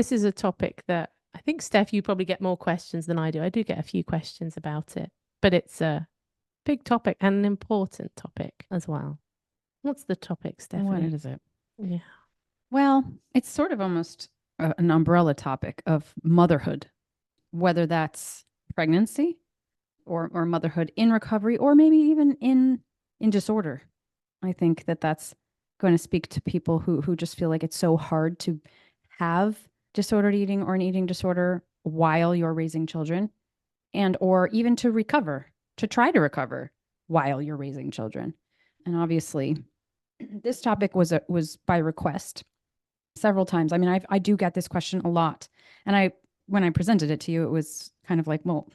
This is a topic that I think, Steph, you probably get more questions than I do. I do get a few questions about it, but it's a big topic and an important topic as well. What's the topic, What Stephanie? is it? Yeah. Well, it's sort of almost an umbrella topic of motherhood, whether that's pregnancy or motherhood in recovery or maybe even in disorder. I think that that's going to speak to people who just feel like it's so hard to have disordered eating or an eating disorder while you're raising children and or even to recover, to try to recover while you're raising children. And obviously, this topic was by request several times. I mean, I do get this question a lot. And when I presented it to you, it was kind of like, well,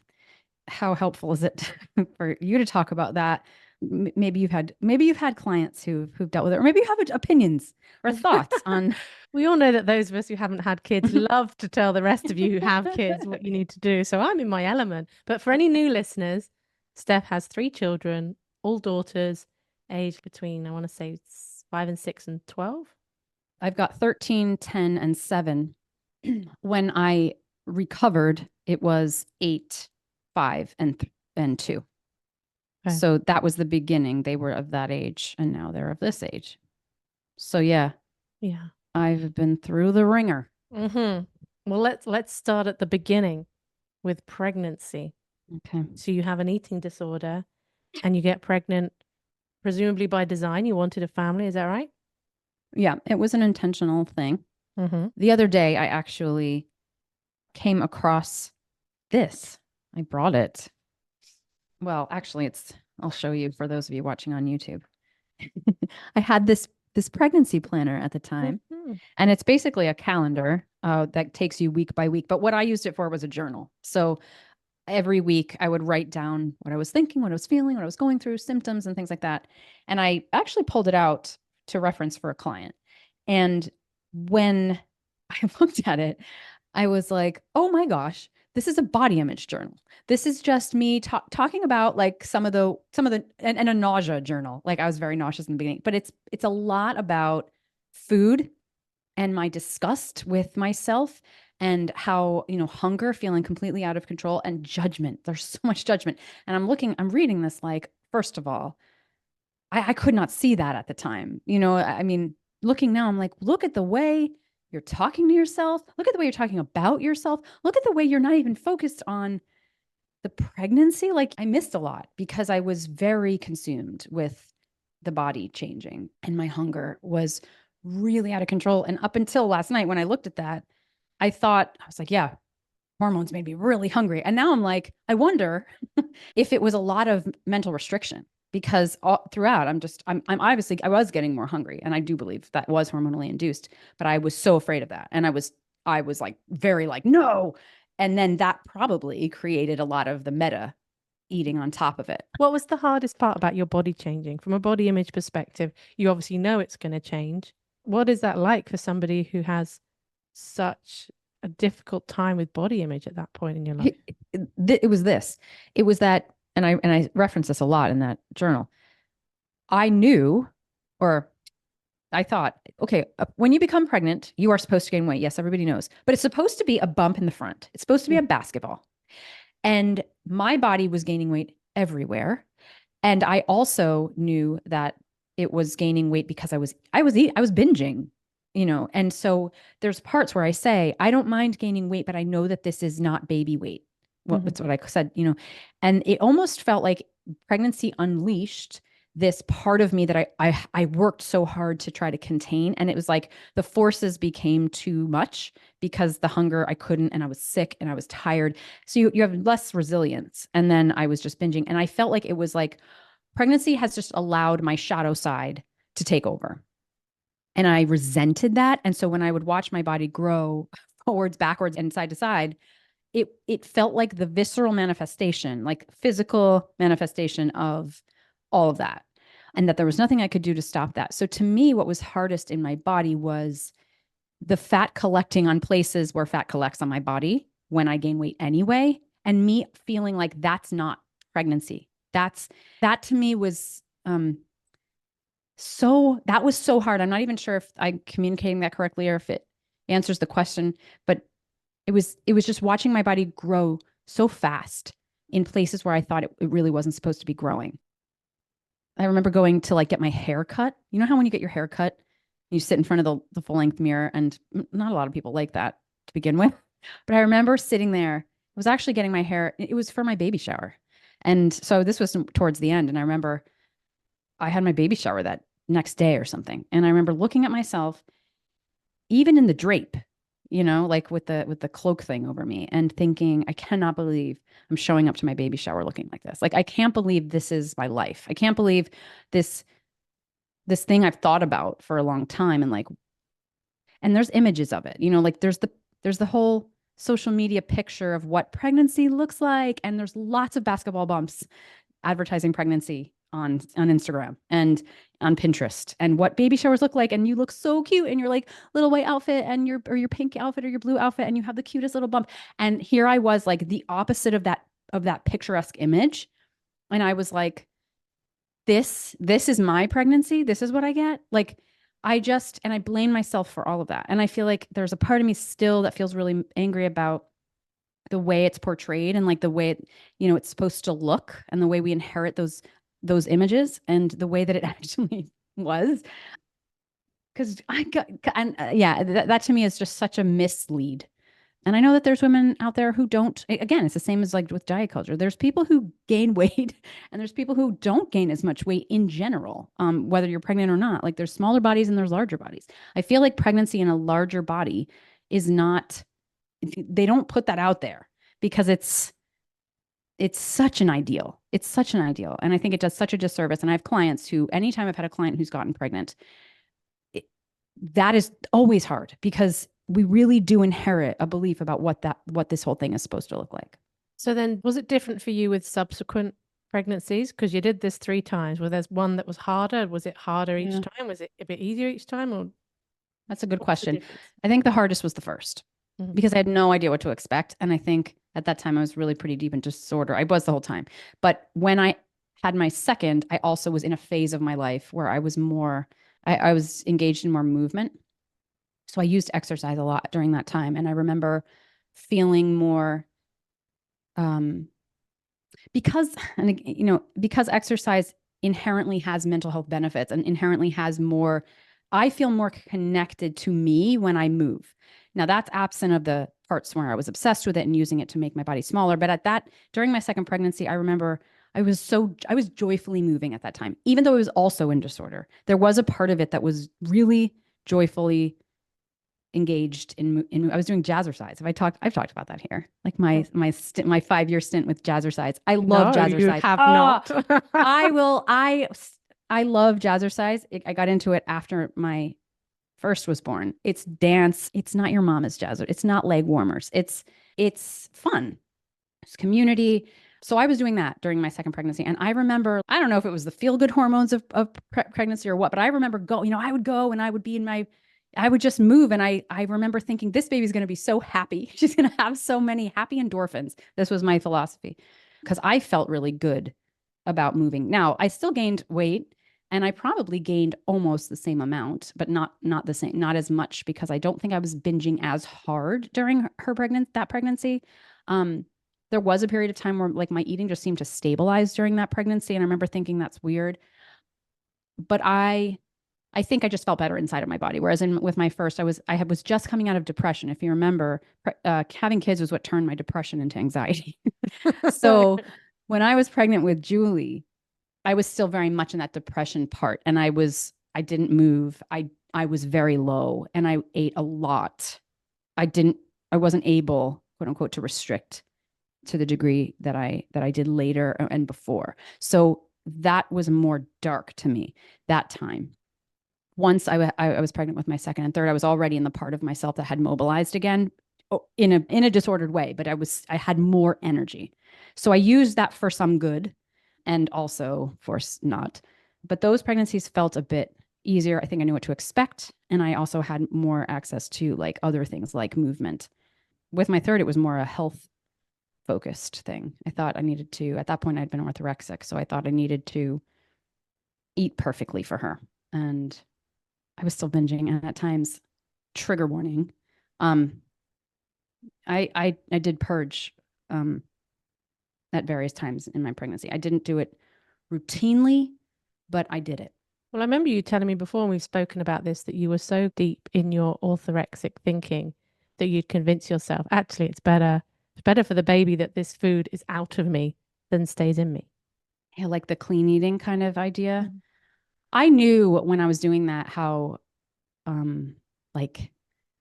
how helpful is it for you to talk about that? Maybe you've had clients who've dealt with it, or maybe you have opinions or thoughts on. We all know that those of us who haven't had kids love to tell the rest of you who have kids what you need to do. So I'm in my element. But for any new listeners, Steph has three children, all daughters, aged between, I want to say 5 and 6 and 12. I've got 13, 10, and 7. When I recovered, it was 8, 5, and 2. Okay. So that was the beginning. They were of that age, and now they're of this age. So yeah, Yeah. I've been through the ringer. Mm-hmm. Well, let's start at the beginning with pregnancy. Okay. So you have an eating disorder and you get pregnant, presumably by design. You wanted a family, is that right? Yeah, it was an intentional thing. Mm-hmm. The other day, I actually came across this. I brought it. Well, actually, I'll show you for those of you watching on YouTube. I had this pregnancy planner at the time, Mm-hmm. and it's basically a calendar that takes you week by week. But what I used it for was a journal. So every week I would write down what I was thinking, what I was feeling, what I was going through, symptoms, and things like that. And I actually pulled it out to reference for a client. And when I looked at it, I was like, oh my gosh, this is a body image journal. This is just me talking about like and a nausea journal. Like I was very nauseous in the beginning, but it's a lot about food and my disgust with myself and how, hunger, feeling completely out of control, and judgment. There's so much judgment. And I'm reading this like, first of all, I could not see that at the time. I mean, looking now, I'm like, look at the way you're talking to yourself. Look at the way you're talking about yourself. Look at the way you're not even focused on the pregnancy. Like I missed a lot because I was very consumed with the body changing and my hunger was really out of control. And up until last night, when I looked at that, I was like, yeah, hormones made me really hungry. And now I'm like, I wonder if it was a lot of mental restriction because throughout I'm obviously I was getting more hungry and I do believe that was hormonally induced, but I was so afraid of that. And I was like very like, no. And then that probably created a lot of the meta eating on top of it. What was the hardest part about your body changing? From a body image perspective, you obviously know it's going to change. What is that like for somebody who has such a difficult time with body image at that point in your life? It was this. It was that, and I reference this a lot in that journal. I knew, or I thought, okay, when you become pregnant, you are supposed to gain weight. Yes, everybody knows, but it's supposed to be a bump in the front. It's supposed to be Yeah. a basketball. And my body was gaining weight everywhere. And I also knew that it was gaining weight because I was binging, And so there's parts where I say, I don't mind gaining weight, but I know that this is not baby weight. Well, Mhm. that's what I said. And it almost felt like pregnancy unleashed this part of me that I worked so hard to try to contain. And it was like the forces became too much because the hunger I couldn't, and I was sick and I was tired. So you have less resilience. And then I was just binging. And I felt like it was like pregnancy has just allowed my shadow side to take over. And I resented that. And so when I would watch my body grow forwards, backwards, and side to side, it felt like the visceral manifestation, like physical manifestation of all of that. And that there was nothing I could do to stop that. So to me, what was hardest in my body was the fat collecting on places where fat collects on my body when I gain weight anyway. And me feeling like that's not pregnancy. That to me was that was so hard. I'm not even sure if I'm communicating that correctly or if answers the question, but it was just watching my body grow so fast in places where I thought it really wasn't supposed to be growing. I remember going to like get my hair cut. You know how when you get your hair cut, you sit in front of the full length mirror, and not a lot of people like that to begin with. But I remember sitting there. I was actually getting my hair. It was for my baby shower, and so this was towards the end. And I remember I had my baby shower that next day or something, and I remember looking at myself, even in the drape, like with the cloak thing over me, and thinking, I cannot believe I'm showing up to my baby shower looking like this. Like, I can't believe this is my life. I can't believe this thing I've thought about for a long time. And there's images of it, like there's the whole social media picture of what pregnancy looks like. And there's lots of basketball bumps advertising pregnancy on Instagram and on Pinterest, and what baby showers look like. And you look so cute in your like little white outfit and your pink outfit or your blue outfit, and you have the cutest little bump. And here I was, like the opposite of that picturesque image. And I was like, this is my pregnancy. This is what I get. Like, and I blame myself for all of that. And I feel like there's a part of me still that feels really angry about the way it's portrayed, and like the way it's supposed to look, and the way we inherit those images, and the way that it actually was. Because yeah, that to me is just such a mislead. And I know that there's women out there who don't. Again, it's the same as like with diet culture. There's people who gain weight, and there's people who don't gain as much weight in general, whether you're pregnant or not. Like, there's smaller bodies and there's larger bodies. I feel like pregnancy in a larger body is not. They don't put that out there because it's such an ideal. It's such an ideal, and I think it does such a disservice. And I have clients who, anytime I've had a client who's gotten pregnant, that is always hard, because we really do inherit a belief about what this whole thing is supposed to look like. So then, was it different for you with subsequent pregnancies? Because you did this 3 times. Was there one that was harder? Was it harder each time? Was it a bit easier each time? Or that's a good question. I think the hardest was the first, because I had no idea what to expect. And I think at that time I was really pretty deep in disorder. I was the whole time. But when I had my second, I also was in a phase of my life where I was I was engaged in more movement. So I used exercise a lot during that time. And I remember feeling more, because exercise inherently has mental health benefits, and inherently has more, I feel more connected to me when I move. Now, that's absent of the parts where I was obsessed with it and using it to make my body smaller. But during my second pregnancy, I remember I was joyfully moving at that time, even though I was also in disorder. There was a part of it that was really joyfully engaged in I was doing jazzercise. I've talked about that here. Like my 5-year stint with jazzercise. I love jazzercise. You have not. I love jazzercise. I got into it after my first was born. It's dance. It's not your mama's jazz. It's not leg warmers. It's fun. It's community. So I was doing that during my second pregnancy. And I remember, I don't know if it was the feel-good hormones of pregnancy or what, but I remember I would go and I would be I would just move. And I remember thinking, this baby's going to be so happy. She's going to have so many happy endorphins. This was my philosophy, because I felt really good about moving. Now, I still gained weight, and I probably gained almost the same amount, but not the same, not as much, because I don't think I was binging as hard during that pregnancy. There was a period of time where like my eating just seemed to stabilize during that pregnancy. And I remember thinking, that's weird. But I think I just felt better inside of my body. Whereas with my first, I was just coming out of depression. If you remember, having kids was what turned my depression into anxiety. So when I was pregnant with Julie, I was still very much in that depression part. And I didn't move. I was very low, and I ate a lot. I wasn't able, quote unquote, to restrict to the degree that I did later and before. So that was more dark to me that time. Once I was pregnant with my second and third, I was already in the part of myself that had mobilized again, in a disordered way, but I had more energy. So I used that for some good, and also for not. But those pregnancies felt a bit easier. I think I knew what to expect. And I also had more access to like other things like movement. With my third, it was more a health focused thing. I thought I needed to, at that point I'd been orthorexic. So I thought I needed to eat perfectly for her. And I was still binging, and at times, trigger warning, Um, I did purge at various times in my pregnancy. I didn't do it routinely, but I did it. Well, I remember you telling me before, and we've spoken about this, that you were so deep in your orthorexic thinking that you'd convince yourself, actually, it's better for the baby that this food is out of me than stays in me. Yeah, like the clean eating kind of idea. Mhm. I knew when I was doing that how like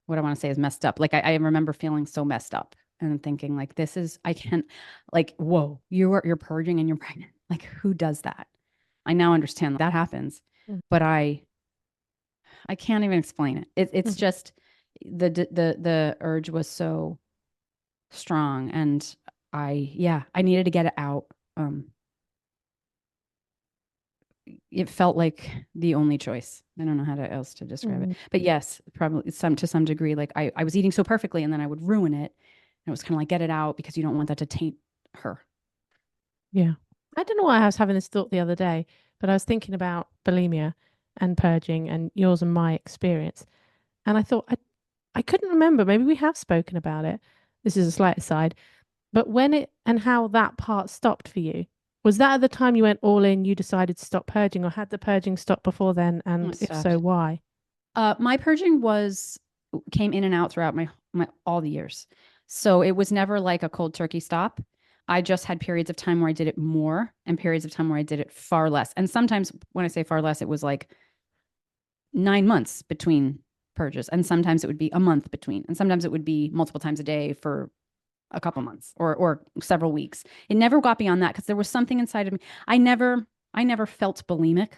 what I want to say is messed up. Like I remember feeling so messed up and thinking like this is I can't like whoa, you're purging and you're pregnant. Like who does that? I now understand that happens, Mm. but I can't even explain it. It's Mhm. just the urge was so strong and I needed to get it out. Um it felt like the only choice. I don't know how else to describe it. Mhm. But yes, probably some to some degree, like I was eating so perfectly and then I would ruin it. And it was kind of like get it out because you don't want that to taint her. Yeah. I don't know why I was having this thought the other day, but I was thinking about bulimia and purging and yours and my experience. And I thought I couldn't remember. Maybe we have spoken about it. This is a slight aside. But when it and how that part stopped for you, was that at the time you went all in, you decided to stop purging, or had the purging stopped before then? And It if so, stopped. why? My purging came in and out throughout my all the years. So it was never like a cold turkey stop. I just had periods of time where I did it more and periods of time where I did it far less. And sometimes when I say far less, it was like 9 months between purges. And sometimes it would be a month between. And sometimes it would be multiple times a day for a couple months or several weeks. It never got beyond that because there was something inside of me. I never felt bulimic.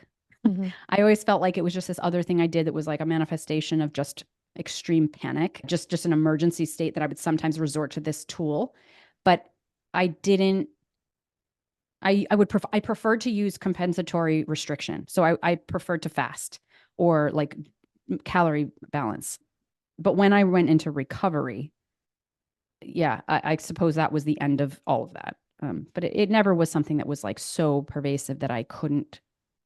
Hmm. I always felt like it was just this other thing I did that was like a manifestation of just extreme panic, just an emergency state that I would sometimes resort to this tool. But I didn't I preferred to use compensatory restriction. So I preferred to fast or like calorie balance. But when I went into recovery, yeah, I suppose that was the end of all of that. But it never was something that was like so pervasive that I couldn't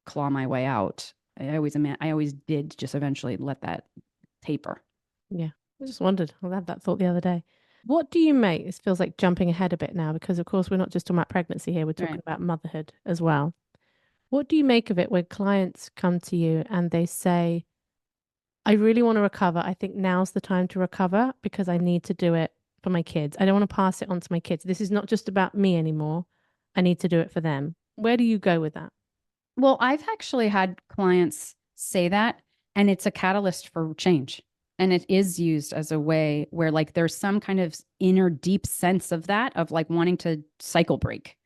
claw my way out. I always did just eventually let that taper. Yeah. I just wondered. I had that thought the other day. What do you make? This feels like jumping ahead a bit now because, of course, we're not just talking about pregnancy here, we're talking Right. about motherhood as well. What do you make of it when clients come to you and they say, I really want to recover. I think now's the time to recover because I need to do it for my kids. I don't want to pass it on to my kids. This is not just about me anymore. I need to do it for them. Where do you go with that? Well, I've actually had clients say that, and it's a catalyst for change. And it is used as a way where, like, there's some kind of inner deep sense of that, of like wanting to cycle break.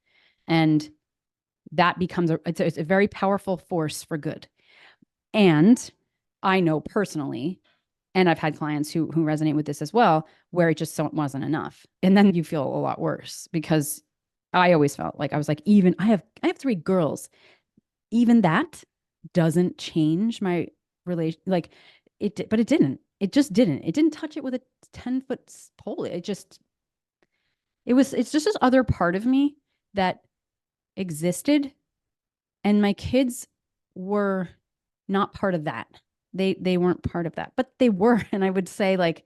And that becomes it's a very powerful force for good. And I know personally, and I've had clients who resonate with this as well, where it just wasn't enough. And then you feel a lot worse because I always felt like I was like, even I have 3 girls, even that doesn't change my relation. Like but it didn't. It just didn't. It didn't touch it with a 10-foot pole. It's just this other part of me that existed, and my kids were not part of that. They weren't part of that, but they were. And I would say like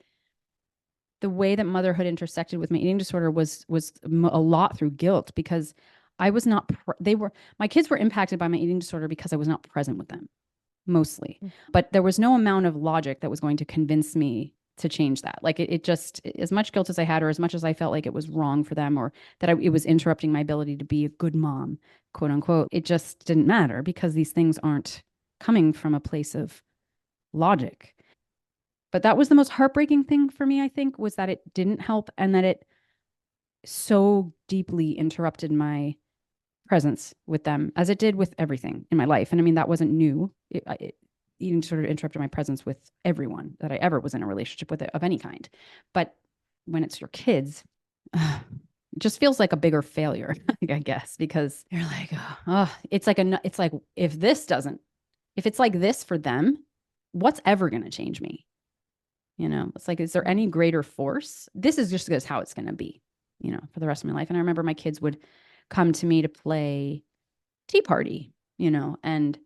the way that motherhood intersected with my eating disorder was a lot through guilt because I was not they were my kids were impacted by my eating disorder because I was not present with them mostly. But there was no amount of logic that was going to convince me to change that. Like it just as much guilt as I had or as much as I felt like it was wrong for them or that it was interrupting my ability to be a good mom, quote unquote, it just didn't matter because these things aren't coming from a place of logic. But that was the most heartbreaking thing for me, I think, was that it didn't help and that it so deeply interrupted my presence with them as it did with everything in my life. And I mean, that wasn't new. Eating sort of interrupted my presence with everyone that I ever was in a relationship with of any kind. But when it's your kids, it just feels like a bigger failure, I guess, because you're like, it's like if it's like this for them, what's ever going to change me? It's like, is there any greater force? This is just how it's going to be, for the rest of my life. And I remember my kids would come to me to play Tea Party, and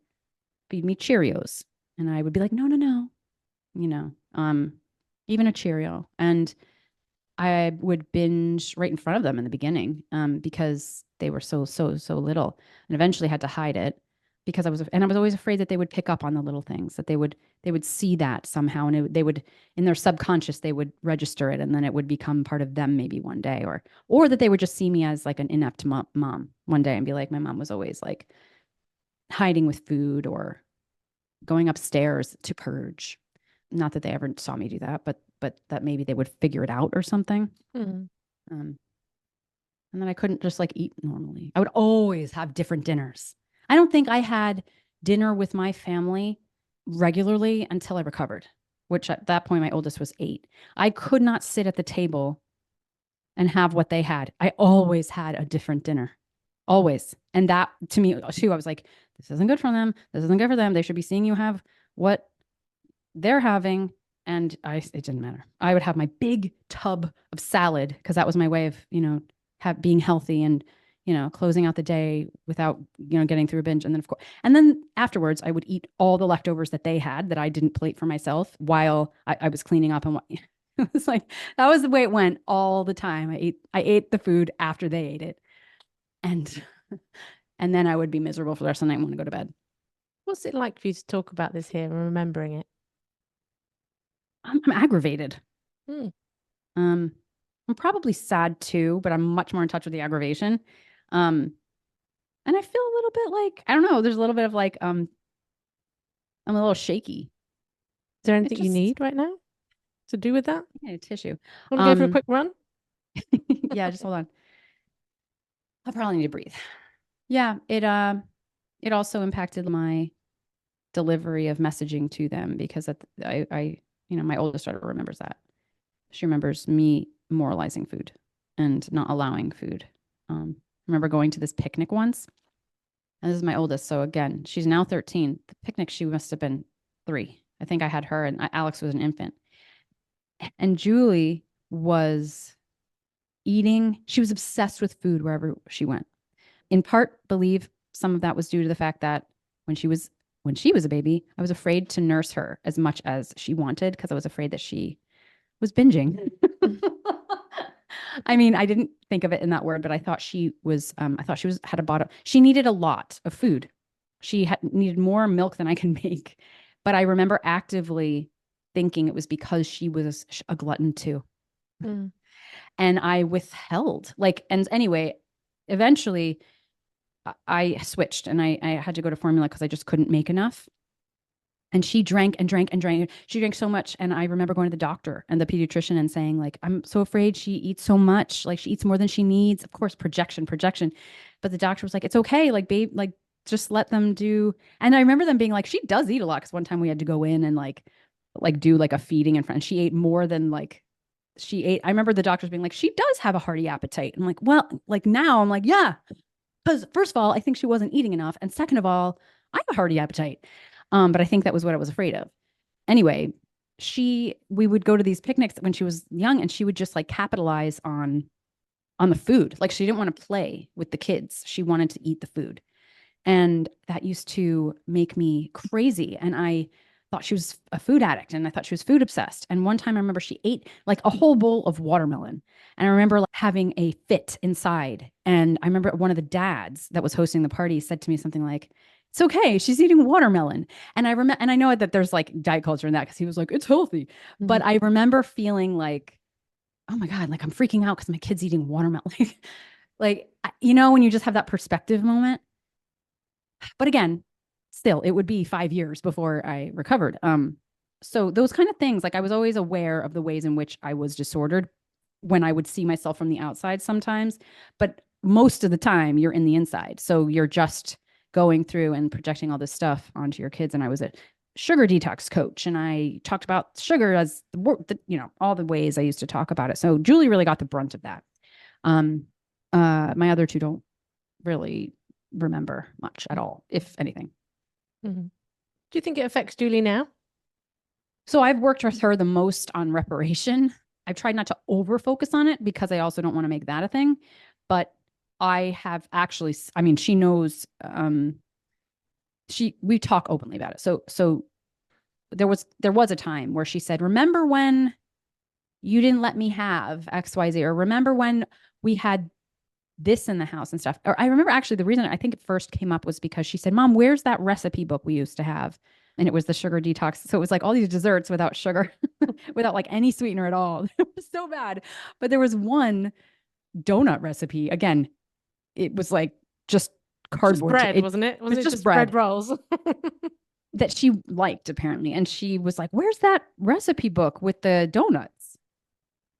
feed me Cheerios. And I would be like, no, no, no, you know, um, even a Cheerio. And I would binge right in front of them in the beginning, because they were so little, and eventually had to hide it because I was always afraid that they would pick up on the little things, that they would see that somehow, and they would, in their subconscious, they would register it, and then it would become part of them maybe one day, or that they would just see me as like an inept mom one day and be like, my mom was always like hiding with food or going upstairs to purge. Not that they ever saw me do that, but that maybe they would figure it out or something. Mm. Um, and then I couldn't just like eat normally. I would always have different dinners. I don't think I had dinner with my family regularly until I recovered, which at that point my oldest was 8. I could not sit at the table and have what they had. I always had a different dinner. Always. And that to me too, I was like, this isn't good for them. This isn't good for them. They should be seeing you have what they're having. And it didn't matter. I would have my big tub of salad because that was my way of, being healthy and, closing out the day without, getting through a binge. And then, of course, and then afterwards, I would eat all the leftovers that they had that I didn't plate for myself while I was cleaning up. And it was like, that was the way it went all the time. I ate the food after they ate it. And, and then I would be miserable for the rest of the night and want to go to bed. What's it like for you to talk about this here and remembering it? I'm aggravated. Hmm. I'm probably sad too, but I'm much more in touch with the aggravation. And I feel a little bit like, I don't know, there's a little bit of like, I'm a little shaky. Is there anything you need right now to do with that? Yeah, tissue. Want to go for a quick run? Yeah, just hold on. I'll probably need to breathe. Yeah, it also impacted my delivery of messaging to them because my oldest daughter remembers that. She remembers me moralizing food and not allowing food. I remember going to this picnic once. And this is my oldest. So again, she's now 13. The picnic, she must have been 3. I think I had her and Alex was an infant. And Julie was eating. She was obsessed with food wherever she went. In part, believe some of that was due to the fact that when she was a baby, I was afraid to nurse her as much as she wanted because I was afraid that she was binging. I mean, I didn't think of it in that word, but I thought she had a bottom. She needed a lot of food. She needed more milk than I can make. But I remember actively thinking it was because she was a glutton too. Mm. And I withheld and anyway, eventually I switched and I had to go to formula because I just couldn't make enough. And she drank and drank and drank. She drank so much. And I remember going to the doctor and the pediatrician and saying, like, I'm so afraid she eats so much. Like, she eats more than she needs. Of course, projection. But the doctor was like, it's okay. Like, babe, like, just let them do. And I remember them being like, she does eat a lot. Because one time we had to go in and like do like a feeding in front. And she ate more than like she ate. I remember the doctors being like, she does have a hearty appetite. I'm like, well, like now I'm like, yeah. Because first of all, I think she wasn't eating enough. And second of all, I have a hearty appetite. But I think that was what I was afraid of. Anyway, we would go to these picnics when she was young and she would just like capitalize on the food. Like she didn't want to play with the kids. She wanted to eat the food. And that used to make me crazy. And I thought she was a food addict and I thought she was food obsessed. And one time I remember she ate like a whole bowl of watermelon. And I remember like having a fit inside. And I remember one of the dads that was hosting the party said to me something like, it's okay. She's eating watermelon. And I know that there's like diet culture in that because he was like, it's healthy. Mm-hmm. But I remember feeling like, oh my God, like I'm freaking out because my kid's eating watermelon. Like, when you just have that perspective moment. But again, still, it would be 5 years before I recovered. So those kind of things, like I was always aware of the ways in which I was disordered when I would see myself from the outside sometimes. But most of the time, you're in the inside. So you're just going through and projecting all this stuff onto your kids. And I was a sugar detox coach and I talked about sugar as all the ways I used to talk about it. So Julie really got the brunt of that. My other 2 don't really remember much at all, if anything. Mm-hmm. Do you think it affects Julie now? So I've worked with her the most on reparation. I've tried not to over focus on it because I also don't want to make that a thing, but I have actually, I mean, she knows, we talk openly about it. So there was a time where she said, remember when you didn't let me have XYZ, or remember when we had this in the house and stuff. Or I remember actually the reason I think it first came up was because she said, Mom, where's that recipe book we used to have? And it was the sugar detox. So it was like all these desserts without sugar, without like any sweetener at all. It was so bad. But there was one donut recipe. Again, it was like just Just cardboard. bread, wasn't it? Wasn't It's it just just bread bread rolls? that she liked apparently. And she was like, where's that recipe book with the donuts?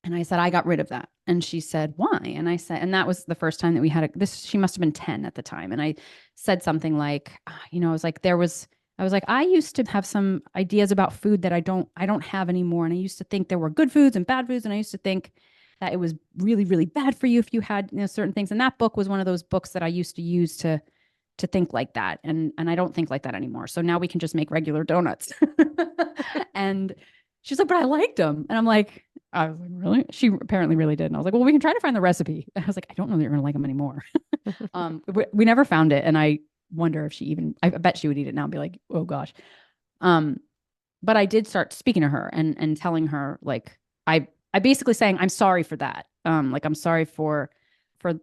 And I said, I got rid of that. And she said, why? And I said, and that was the first time that we had this, she must have been 10 at the time. And I said something like, I was like, I used to have some ideas about food that I don't have anymore. And I used to think there were good foods and bad foods. And I used to think that it was really, really bad for you if you had, certain things. And that book was one of those books that I used to use to think like that. And I don't think like that anymore. So now we can just make regular donuts. And she's like, but I liked them. And I was like, really? She apparently really did. And I was like, well, we can try to find the recipe. And I was like, I don't know that you're going to like them anymore. We never found it. And I wonder if I bet she would eat it now and be like, oh gosh. But I did start speaking to her and telling her, like, I basically saying, I'm sorry for that. Like, I'm sorry for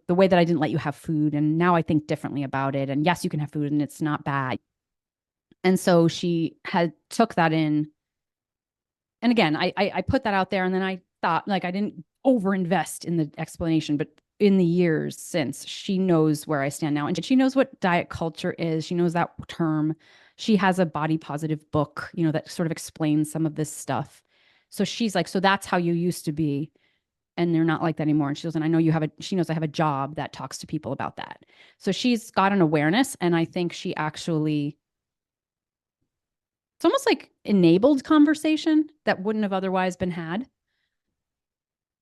the way that I didn't let you have food. And now I think differently about it. And yes, you can have food and it's not bad. And so she had took that in. And again, I put that out there, and then I thought, like, I didn't overinvest in the explanation, but in the years since, she knows where I stand now, and she knows what diet culture is. She knows that term. She has a body positive book, that sort of explains some of this stuff. So she's like, so that's how you used to be, and they're not like that anymore. And she goes, and I know she knows I have a job that talks to people about that. So she's got an awareness, and I think she actually, it's almost like enabled conversation that wouldn't have otherwise been had.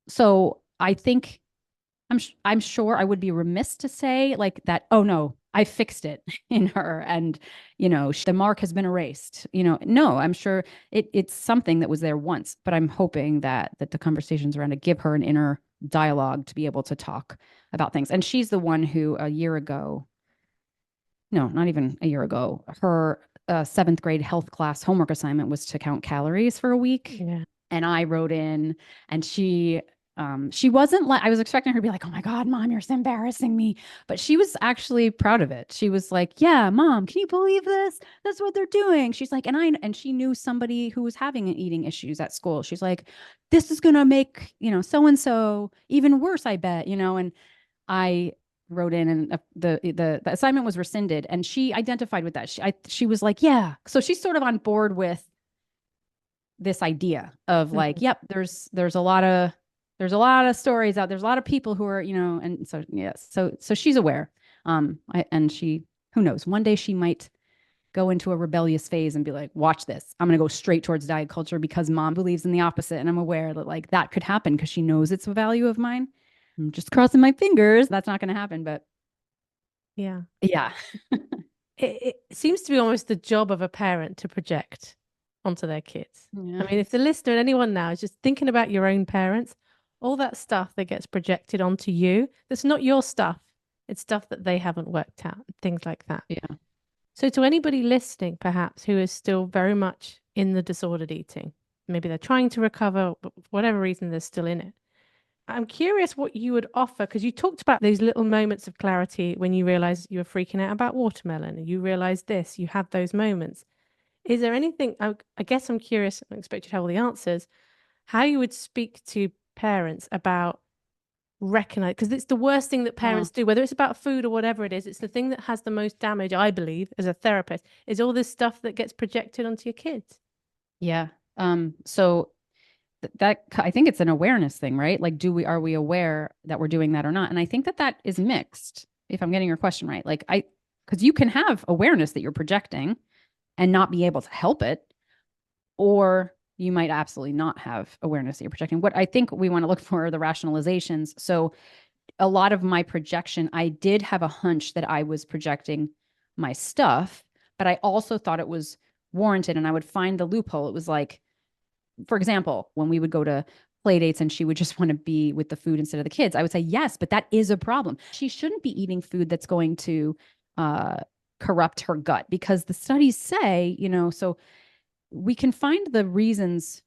So I think I'm sure I would be remiss to say like that, oh no, I fixed it in her, and the mark has been erased. No, I'm sure it's something that was there once, but I'm hoping that the conversations around it give her an inner dialogue to be able to talk about things. And she's the one who a year ago, no, not even a year ago, her seventh grade health class homework assignment was to count calories for a week. Yeah. And I wrote in, and she wasn't like, I was expecting her to be like, oh my God, Mom, you're so embarrassing me. But she was actually proud of it. She was like, yeah, Mom, can you believe this? That's what they're doing. She's like, and she knew somebody who was having eating issues at school. She's like, this is going to make, so-and-so even worse, I bet, and I wrote in, and the assignment was rescinded, and she identified with that. She was like, yeah. So she's sort of on board with this idea of like, yep, there's a lot of stories out. There's a lot of people who are, and so, yes. So she's aware. And she, who knows, one day she might go into a rebellious phase and be like, watch this. I'm going to go straight towards diet culture because Mom believes in the opposite. And I'm aware that like that could happen because she knows it's a value of mine. I'm just crossing my fingers. That's not going to happen, but Yeah. yeah. It seems to be almost the job of a parent to project onto their kids. Yeah. I mean, if the listener and anyone now is just thinking about your own parents, all that stuff that gets projected onto you, that's not your stuff. It's stuff that they haven't worked out, things like that. Yeah. So to anybody listening, perhaps, who is still very much in the disordered eating, maybe they're trying to recover, but for whatever reason, they're still in it. I'm curious what you would offer, because you talked about these little moments of clarity when you realized you were freaking out about watermelon, and you realized this, you had those moments. Is there anything, I guess I'm curious, I expect you to have all the answers, how you would speak to parents about recognize, because it's the worst thing that parents do, whether it's about food or whatever it is, it's the thing that has the most damage, I believe, as a therapist, is all this stuff that gets projected onto your kids. Yeah. So that I think it's an awareness thing, right? Like, are we aware that we're doing that or not? And I think that is mixed, if I'm getting your question right. Like because you can have awareness that you're projecting and not be able to help it, or you might absolutely not have awareness that you're projecting. What I think we want to look for are the rationalizations. So a lot of my projection, I did have a hunch that I was projecting my stuff, but I also thought it was warranted, and I would find the loophole. It was like, for example, when we would go to play dates and she would just want to be with the food instead of the kids, I would say, yes, but that is a problem. She shouldn't be eating food that's going to corrupt her gut, because the studies say, so we can find the reasons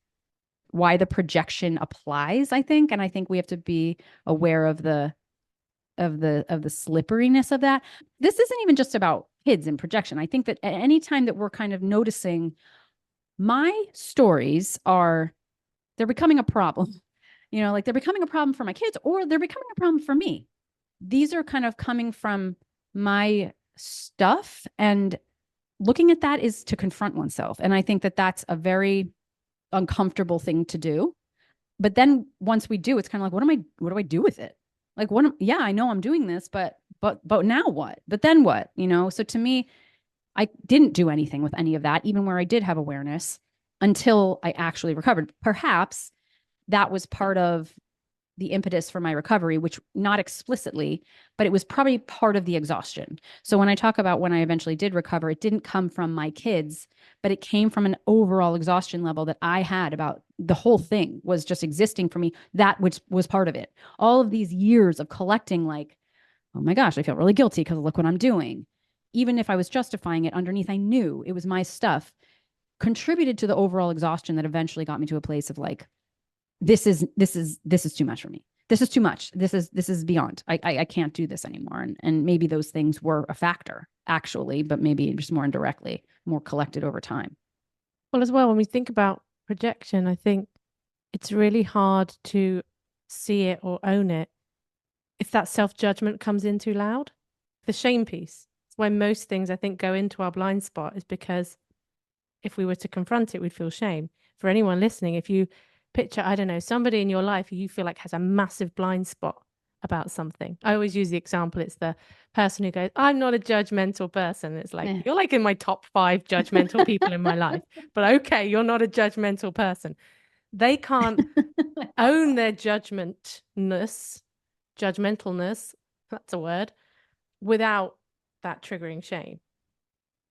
why the projection applies, I think. And I think we have to be aware of the slipperiness of that. This isn't even just about kids and projection. I think that at any time that we're kind of noticing my stories they're becoming a problem, like they're becoming a problem for my kids or they're becoming a problem for me. These are kind of coming from my stuff, and looking at that is to confront oneself. And I think that that's a very uncomfortable thing to do. But then once we do, it's kind of like, what do I do with it? Like, yeah, I know I'm doing this, but now what? But then what? So to me, I didn't do anything with any of that, even where I did have awareness, until I actually recovered. Perhaps that was part of the impetus for my recovery, which not explicitly, but it was probably part of the exhaustion. So when I talk about when I eventually did recover, it didn't come from my kids, but it came from an overall exhaustion level that I had about the whole thing was just existing for me. That which was part of it. All of these years of collecting, like, oh my gosh, I feel really guilty because look what I'm doing. Even if I was justifying it underneath, I knew it was my stuff, contributed to the overall exhaustion that eventually got me to a place of like, this is too much for me. This is too much. This is beyond. I can't do this anymore. And maybe those things were a factor actually, but maybe just more indirectly, more collected over time. Well, as well, when we think about projection, I think it's really hard to see it or own it if that self-judgment comes in too loud. The shame piece. It's why most things I think go into our blind spot, is because if we were to confront it, we'd feel shame. For anyone listening, if you picture, I don't know, somebody in your life who you feel like has a massive blind spot about something. I always use the example, it's the person who goes, I'm not a judgmental person. It's like, you're like in my top 5 judgmental people in my life. But okay, you're not a judgmental person. They can't own their judgmentalness, that's a word, without that triggering shame.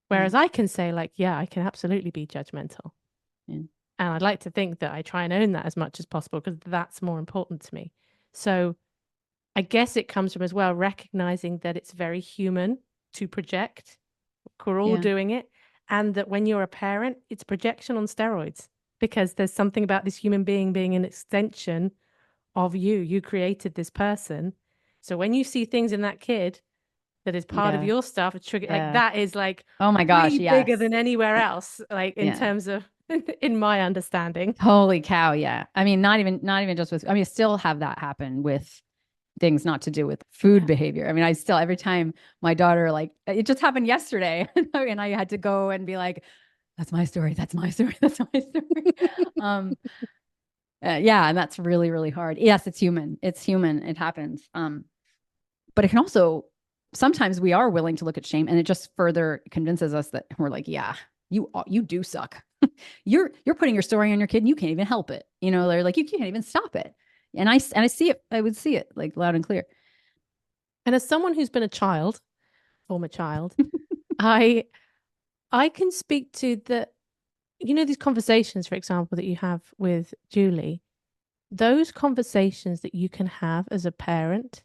Whereas I can say like, yeah, I can absolutely be judgmental. Yeah. And I'd like to think that I try and own that as much as possible because that's more important to me. So I guess it comes from as well recognizing that it's very human to project. We're all doing it. And that when you're a parent, it's projection on steroids, because there's something about this human being being an extension of you. You created this person. So when you see things in that kid that is part of your stuff, it's triggered, like that is like, oh my gosh, bigger than anywhere else, like in terms of in my understanding. Holy cow. Yeah. I mean, not even just with, I mean, I still have that happen with things not to do with food behavior. I mean, I still, every time my daughter, like, it just happened yesterday and I had to go and be like, that's my story. That's my story. That's my story. Yeah. And that's really, really hard. Yes. It's human. It's human. It happens. But it can also, sometimes we are willing to look at shame and it just further convinces us that we're like, yeah, you do suck. You're putting your story on your kid and you can't even help it. They're like, you can't even stop it. And I see it. I would see it like loud and clear. And as someone who's been a former child, I can speak to these conversations, for example, that you have with Julie, those conversations that you can have as a parent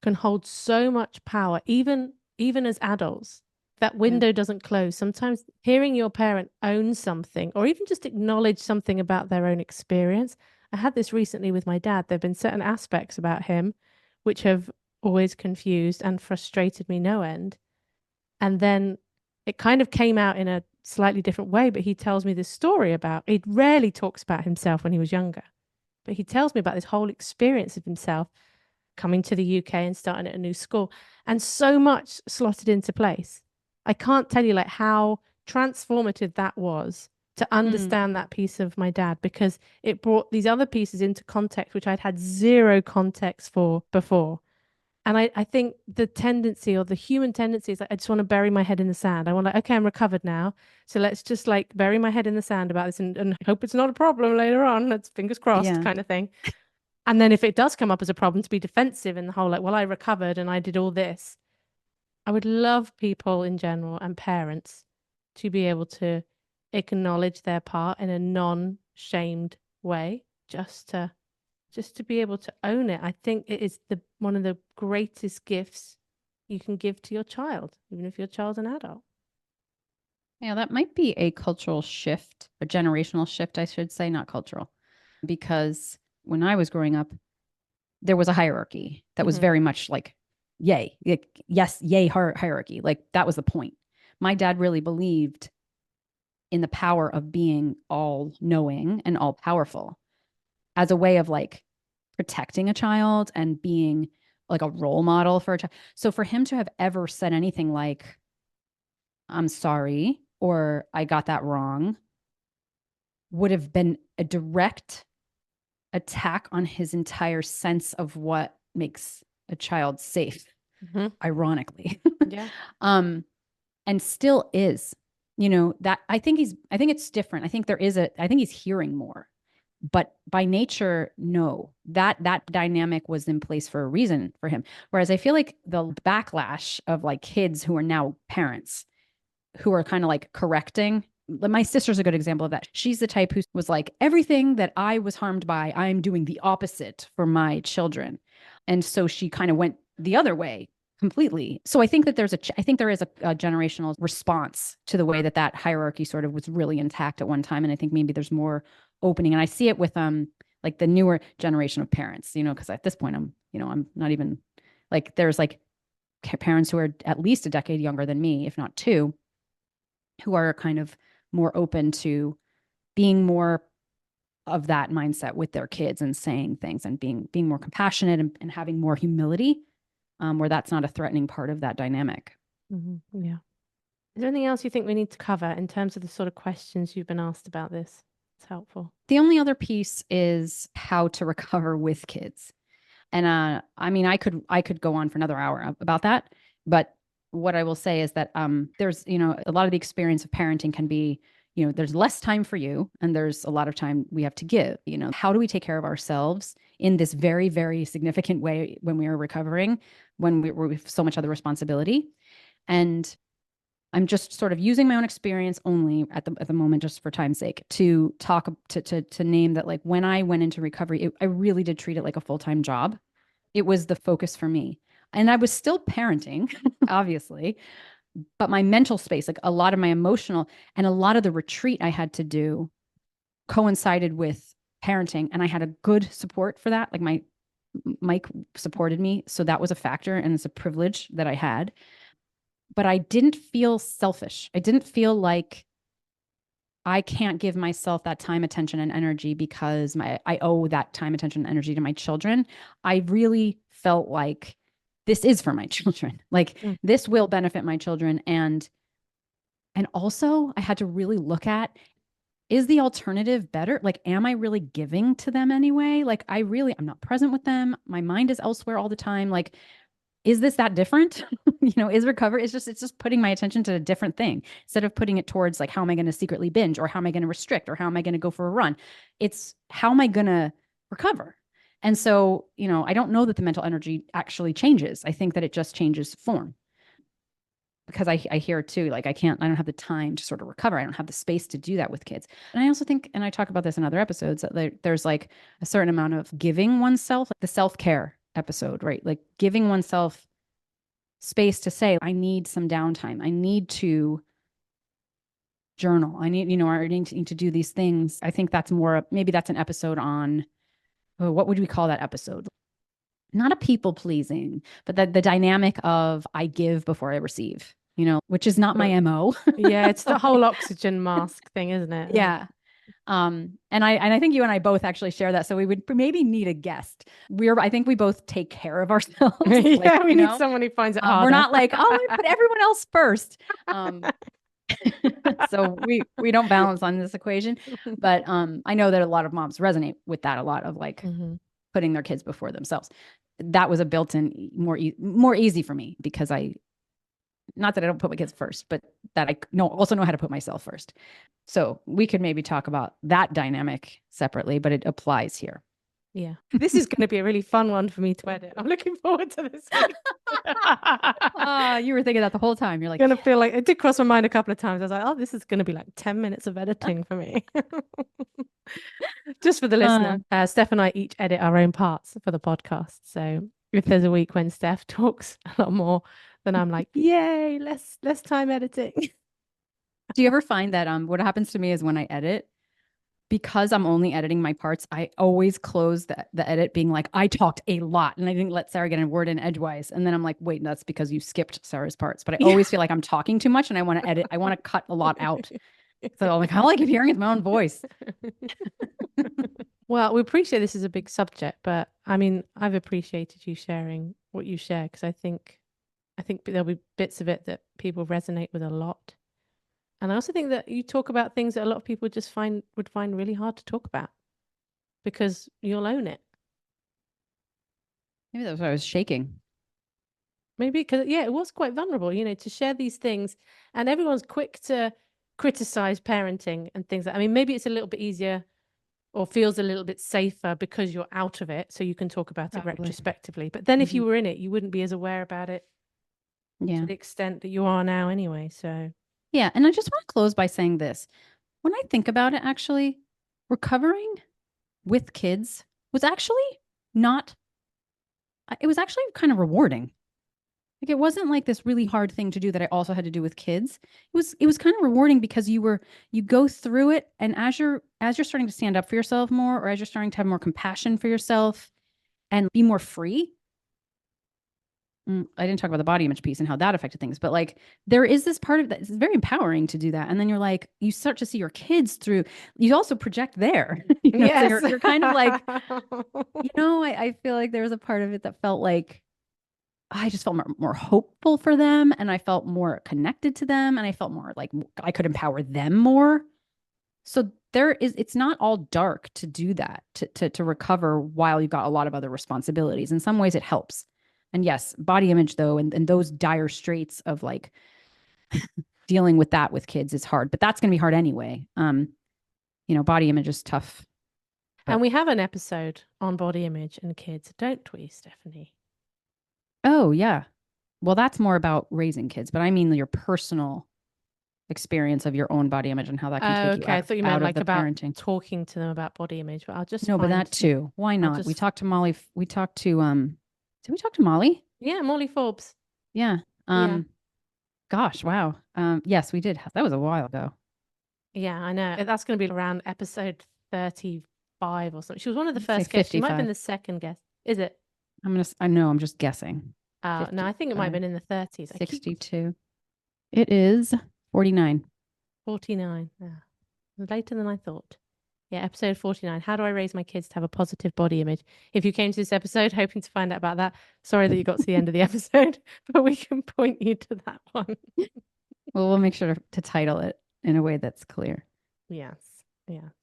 can hold so much power, even as adults. That window doesn't close. Sometimes hearing your parent own something or even just acknowledge something about their own experience. I had this recently with my dad. There have been certain aspects about him which have always confused and frustrated me no end. And then it kind of came out in a slightly different way, but he tells me this story about, he rarely talks about himself when he was younger, but he tells me about this whole experience of himself coming to the UK and starting at a new school, and so much slotted into place. I can't tell you like how transformative that was to understand that piece of my dad, because it brought these other pieces into context, which I'd had zero context for before. And I think the tendency, or the human tendency, is like, I just want to bury my head in the sand. I want to, okay, I'm recovered now. So let's just like bury my head in the sand about this and hope it's not a problem later on. Let's fingers crossed kind of thing. And then if it does come up as a problem, to be defensive in the whole, like, well, I recovered and I did all this. I would love people in general and parents to be able to acknowledge their part in a non-shamed way, just to be able to own it. I think it is one of the greatest gifts you can give to your child, even if your child's an adult. Yeah, that might be a cultural shift, a generational shift, I should say, not cultural. because when I was growing up, there was a hierarchy that was very much like, yay, yes, yay, hierarchy. Like that was the point. My dad really believed in the power of being all knowing and all powerful as a way of like protecting a child and being like a role model for a child. So for him to have ever said anything like, I'm sorry, or I got that wrong, would have been a direct attack on his entire sense of what makes a child safe, ironically. Yeah. And still is, that I think it's different. I think he's hearing more, but by nature, no, that dynamic was in place for a reason for him. Whereas I feel like the backlash of like kids who are now parents who are kind of like correcting. My sister's a good example of that. She's the type who was like, everything that I was harmed by, I'm doing the opposite for my children. And so she kind of went the other way completely. So I think that there is a generational response to the way that hierarchy sort of was really intact at one time. And I think maybe there's more opening. And I see it with like the newer generation of parents, because at this point I'm not even like, there's like parents who are at least a decade younger than me, if not two, who are kind of more open to being more of that mindset with their kids and saying things and being more compassionate and having more humility, where that's not a threatening part of that dynamic. Yeah. Is there anything else you think we need to cover in terms of the sort of questions you've been asked about this? It's helpful. The only other piece is how to recover with kids. And I mean, I could go on for another hour about that, but what I will say is that there's, a lot of the experience of parenting can be, there's less time for you and there's a lot of time we have to give. How do we take care of ourselves in this very, very significant way when we are recovering, when we have so much other responsibility? And I'm just sort of using my own experience only at the moment, just for time's sake, to talk to name that, like, when I went into recovery, I really did treat it like a full-time job. It was the focus for me. And I was still parenting, obviously, but my mental space, like a lot of my emotional and a lot of the retreat I had to do coincided with parenting. And I had a good support for that. Like Mike supported me. So that was a factor and it's a privilege that I had. But I didn't feel selfish. I didn't feel like I can't give myself that time, attention, and energy because I owe that time, attention, and energy to my children. I really felt like this is for my children. Like this will benefit my children. And also I had to really look at, is the alternative better? Like, am I really giving to them anyway? Like I'm not present with them. My mind is elsewhere all the time. Like, is this that different? Is recovery, it's just putting my attention to a different thing instead of putting it towards like, how am I going to secretly binge, or how am I going to restrict, or how am I going to go for a run? It's how am I going to recover? And so, I don't know that the mental energy actually changes. I think that it just changes form, because I hear too, like I don't have the time to sort of recover. I don't have the space to do that with kids. And I also think, and I talk about this in other episodes, that there's like a certain amount of giving oneself, like the self-care episode, right? Like giving oneself space to say, I need some downtime. I need to journal. I need to do these things. I think that's maybe that's an episode on, what would we call that episode? Not a people pleasing, but the dynamic of I give before I receive, which is not my MO. Yeah, it's the whole oxygen mask thing, isn't it? Yeah. And I think you and I both actually share that. So we would maybe need a guest. I think we both take care of ourselves. Yeah, we need someone who finds it harder. We're not like, oh, I put everyone else first. So we don't balance on this equation, but I know that a lot of moms resonate with that a lot of like putting their kids before themselves. That was a built-in more easy for me because not that I don't put my kids first, but that I also know how to put myself first. So we could maybe talk about that dynamic separately, but it applies here. Yeah. This is going to be a really fun one for me to edit. I'm looking forward to this week. You were thinking that the whole time. You're like, going to feel like, it did cross my mind a couple of times. I was like, oh, this is going to be like 10 minutes of editing for me. Just for the listener, Steph and I each edit our own parts for the podcast. So if there's a week when Steph talks a lot more, then I'm like, yay, less time editing. Do you ever find that what happens to me is when I edit, because I'm only editing my parts, I always close the edit being like, I talked a lot and I didn't let Sarah get a word in edgewise. And then I'm like, wait, that's because you skipped Sarah's parts. But I always feel like I'm talking too much and I want to edit. I want to cut a lot out. So I'm like, all I keep hearing is my own voice. Well, we appreciate this is a big subject, but I mean, I've appreciated you sharing what you share because I think there'll be bits of it that people resonate with a lot. And I also think that you talk about things that a lot of people just would find really hard to talk about because you'll own it. Maybe that's why I was shaking. Maybe because, yeah, it was quite vulnerable, to share these things. And everyone's quick to criticize parenting and things like, I mean, maybe it's a little bit easier or feels a little bit safer because you're out of it. So you can talk about it retrospectively. But then if you were in it, you wouldn't be as aware about it to the extent that you are now anyway. So. Yeah. And I just want to close by saying this. When I think about it, actually, recovering with kids was actually not, it was actually kind of rewarding. Like it wasn't like this really hard thing to do that I also had to do with kids. It was kind of rewarding because you go through it, and as you're starting to stand up for yourself more, or as you're starting to have more compassion for yourself and be more free. I didn't talk about the body image piece and how that affected things, but like there is this part of that. It's very empowering to do that. And then you're like, you start to see your kids through, you also project there. Yes. So you're kind of like, I feel like there was a part of it that felt like I just felt more hopeful for them, and I felt more connected to them, and I felt more like I could empower them more. So it's not all dark to do that, to recover while you've got a lot of other responsibilities. In some ways it helps. And yes, body image though, and those dire straits of like dealing with that with kids is hard, but that's going to be hard anyway. Body image is tough. And we have an episode on body image and kids, don't we, Stefanie? Oh, yeah. Well, that's more about raising kids, but I mean your personal experience of your own body image and how that can take you I thought you meant like about parenting. talking to them about body image, but I'll just No, but that too. Why not? We talked to Molly. We talked to did we talk to Molly? Yeah, Molly Forbes. Yeah. Gosh, wow. Yes, we did. That was a while ago. Yeah, I know. That's going to be around episode 35 or something. She was one of the first guests. She might have been the second guest. Is it? I know, I'm just guessing. No, I think it might have been in the 30s. 62. It is 49. 49. Yeah. Later than I thought. Yeah, episode 49. How do I raise my kids to have a positive body image? If you came to this episode hoping to find out about that, sorry that you got to the end of the episode, but we can point you to that one. Well, we'll make sure to title it in a way that's clear. Yes. Yes.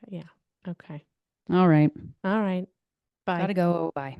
But yeah. Okay. All right. All right. Bye. Gotta go. Bye.